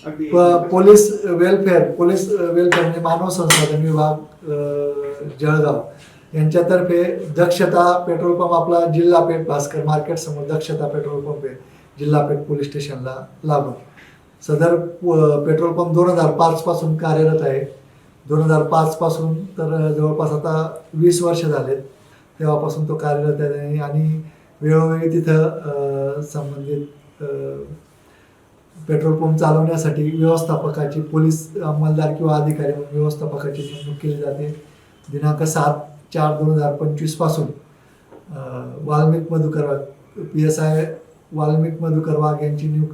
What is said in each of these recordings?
Police welfare म्हणजे मानव संसाधन विभाग जळगाव यांच्यातर्फे दक्षता पेट्रोल पंप आपला जिल्हा पेठ भास्कर मार्केट समोर दक्षता पेट्रोल पंप आहे जिल्हा पेठ पोलीस स्टेशनला लागून. सदर पेट्रोल पंप 2005 पासून कार्यरत आहे. 2005 पासून तर जवळपास आता 20 वर्ष झालेत तेव्हापासून तो कार्यरत आहे आणि वेळोवेळी तिथं संबंधित पेट्रोल पंप चालवण्यासाठी व्यवस्थापकाची पोलीस अंमलदार किंवा अधिकारी म्हणून व्यवस्थापकाची नेमणूक केली जाते. दिनांक 7/4/2025 पासून वाल्मिक मधुकर PSI वाल्मिक मधुकर वाघ यांची नेमणूक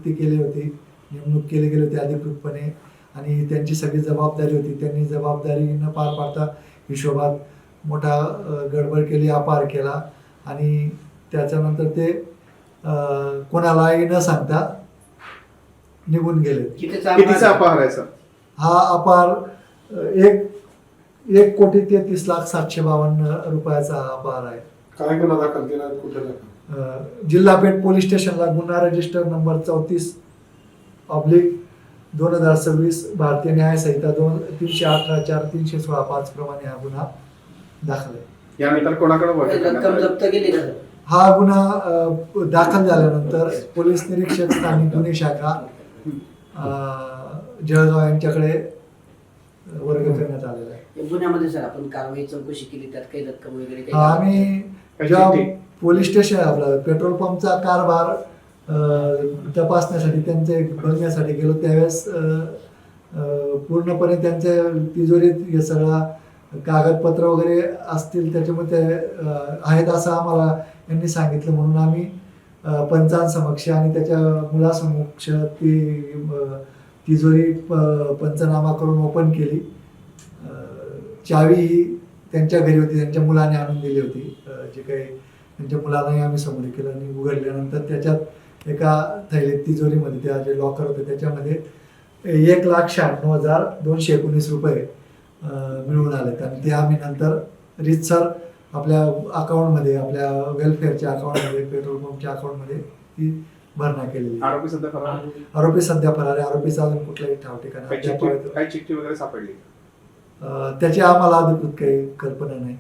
केली गेली होती अधिकृतपणे आणि त्यांची सगळी जबाबदारी होती. त्यांनी जबाबदारी न पार पाडता हिशोबात मोठा गडबड केली, अपहार केला आणि त्याच्यानंतर ते कोणालाही न सांगता निघून गेले. कितीचा अपहार आहे सर? हा अपहार 1,33,752 रुपयाचा हा अपहार आहे. काय गुन्हा दाखल केला, कुठे दाखल? जिल्हा पेठ पोलीस स्टेशनला गुन्हा रजिस्टर नंबर 34/2026 भारतीय न्याय संहिता 318/4/316 प्रमाणे हा गुन्हा दाखल आहे. यानंतर कोणाकडे हा गुन्हा दाखल झाल्यानंतर पोलीस निरीक्षक स्थानिक गुन्हे शाखा जळगाव यांच्याकडे वर्ग करण्यात आलेला आहे. गुन्ह्यामध्ये सर आपण कारवाई चौकशी केली, त्यात काही रक्कम वगैरे आम्ही जेव्हा पोलीस स्टेशन आपला पेट्रोल पंपचा कारभार तपासण्यासाठी त्यांचे बघण्यासाठी गेलो त्यावेळेस पूर्णपणे त्यांच्या तिजोरीत हे सगळा कागदपत्र वगैरे असतील त्याच्यामुळे ते आहेत असं आम्हाला यांनी सांगितलं म्हणून आम्ही पंचांसमक्ष आणि त्याच्या मुलासमक्ष ती तिजोरी पंचनामा करून ओपन केली. चावी ही त्यांच्या घरी होती, त्यांच्या मुलाने आणून दिली होती. जे काही त्यांच्या मुलालाही आम्ही समोर केलं आणि उघडल्यानंतर त्याच्यात एका थैलीत तिजोरीमध्ये त्या जे लॉकर होते त्याच्यामध्ये 1,96,219 रुपये मिळून आलेत आणि ते आम्ही नंतर रीतसर आपल्या अकाउंटमध्ये आपल्या वेलफेअरच्या अकाउंटमध्ये पेट्रोल पंपच्या अकाउंटमध्ये ती भरणा केलेली. आरोपी सध्या फरार आहे. आरोपीचा अजून कुठलाही ठाव ठिकाण काही चिठ्ठी वगैरे सापडली त्याची आम्हाला अधिकृत काही कल्पना नाही.